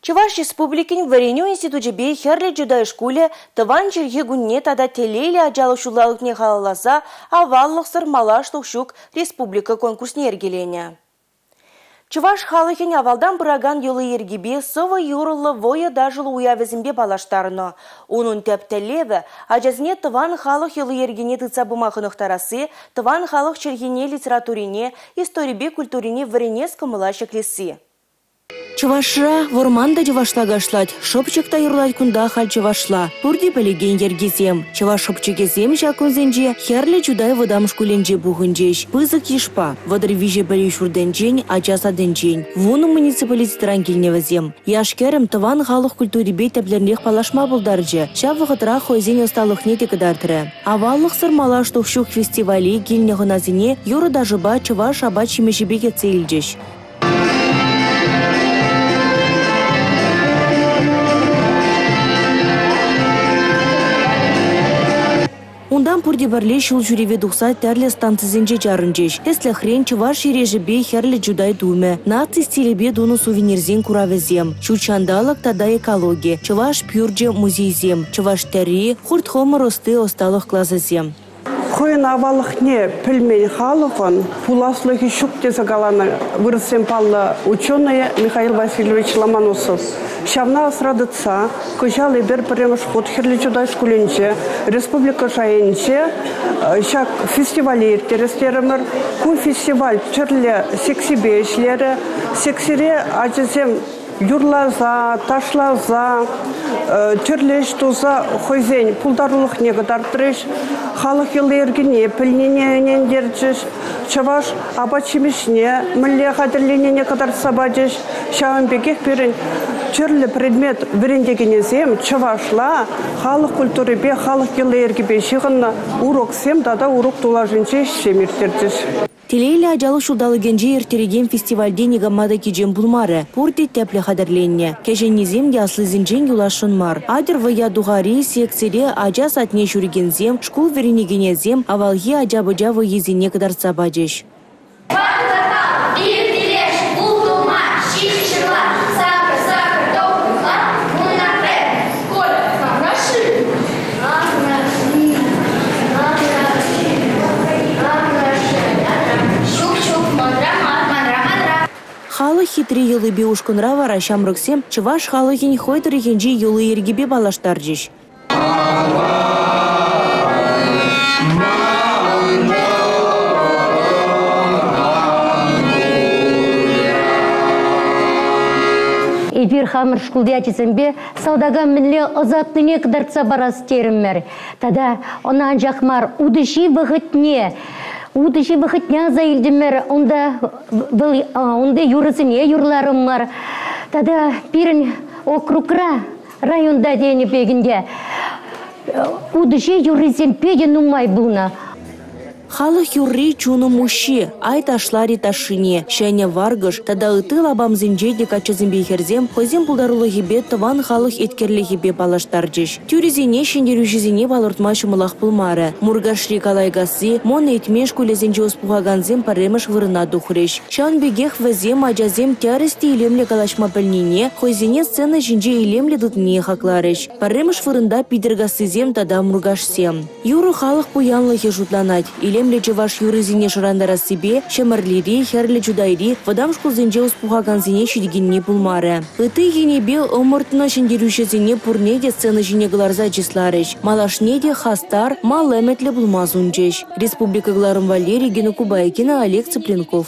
Чуваш республикин вареню институте бей херле жудай шкуле тыван жерге гунне тада телейле ажалы шулалыкне халаласа аваллық сырмалаш тұқшук республика конкурсне ергелене. Чуваш халыхен авалдан бұраган елы ергебе сывы юрылы воя дажылы уявезімбе балаштарыны. Onun тәптәлеві ажазіне тыван халық елы ергене тыцабымақынықтарасы, тыван халық чергене литературине, историбе культурине варене скамыла шеклесі. Чувашра ворманда чувашлагашлать, шопчыкта юрлать кунда халь чувашла. Пурди пелеген ергезем. Чуваш шопчыгезем жакунзенже, херле чудай водам шкуленже бухынжеш. Пызык ешпа, водыр виже пели шурденжень, ачаса денжень. Вуну муниципалитет рангельневазем. Яшкерем тыван халық культурибей тәплернех палашма булдаржы. Шавығытра хойзен осталықне текадартыры. Аваллық сырмалаш тұқшук фестивали гильнеғыназине юры дажыба чуваш аба чимешебеге цейлжеш. Ундан пурди барле шул журеве духса тәрле станцизенже жарынжеш. Тесле хрен чуваш ережебе херле жудай думе. Наци стилебе дуну сувенирзен куравезем. Чучандалык тада экология. Чуваш пюрже музейзем. Чуваш тәри хурт хома росты осталых клазазем. Хойын авалықне пілмей халықын пуласлығы шук загаланы вырысем паллы ученый Михаил Васильевич Ломоносов. Шавна асрадыца, көжалы бір піреміш ход херлі жудай шкуленче, республика жайынче, шак фестивали ертерестерімір, ку фестиваль чырлі сексибешлері, сексире ажызем юрлаза, ташлаза, түрлеш туза хойзен пулдарулық негідар треш, халық елі ергене пілненен дерджеш, чаваш абачимешне, мүлле қадірленене қадар сабадеш, шауын бекек берін түрлі предмет біріндегенезем, чавашла, халық культуры бе, халық елі ергебе шығынна урок сем, дада урок тулажынче шемертердеш. Телейлі ажалы шудалы генже ертереген фестивальде негамада кежен булмары. Пурди тәплі қадырленне. Кеженнезем яслы зінжен юлашын мар. Адыр вая дуғари сексере ажа сатне жүргензем, шкул веренегенезем, авалги ажабыжа вайезіне кадар сабаджеш. Халы хитри юлы беушкунра вара шамрыксем, чываш халы хин хойдыр хинжи юлы ергебе балаштаржиш. Эбир хамыр шкулды ачысымбе, саудага мінле озаттыне кыдарца барас теріммер. Тада онан жақмар удыши вғытне. Удыши вғытня заилдімер, онда юрысыне юрларым бар. Тада пирін округра районда дейіні бегінде. Удыши юрысен пеген умай бұлна. Халық юрри чуну муши, ай ташлари ташине, шәне варгыш, тада ыты лабам зинжейде качызымбе херзем, хойзем пулдарулы хибе тыван халық еткерлі хибе балаштарджиш. Тюризине шендерюшізине балыртма шумылақ пулмары. Мургашри калайгасы, мон етмеш кулезенже успуғаганзем паремыш вырына духреш. Шаун бегех вазем ажазем тярысти илемле калашма пельнине, хойзине сцена жинже илемле дытне хакларыш. Паремыш вырында пидергасызем тада мургашсем. Юру халық пуянлы хежутланать, Емле чываш юрызине шырандара себе, шемарлери, херле чудайри, вадам шкулзенже успухаганзине шидигинне пулмары. Ыты енебе омыртына шендерюшезине пурнеде сцена жине гларза числарыш. Малашнеде хастар, мал эметле булмазунчеш. Республика Гларым Валерий, Гена Кубайкина, Олег Цыпленков.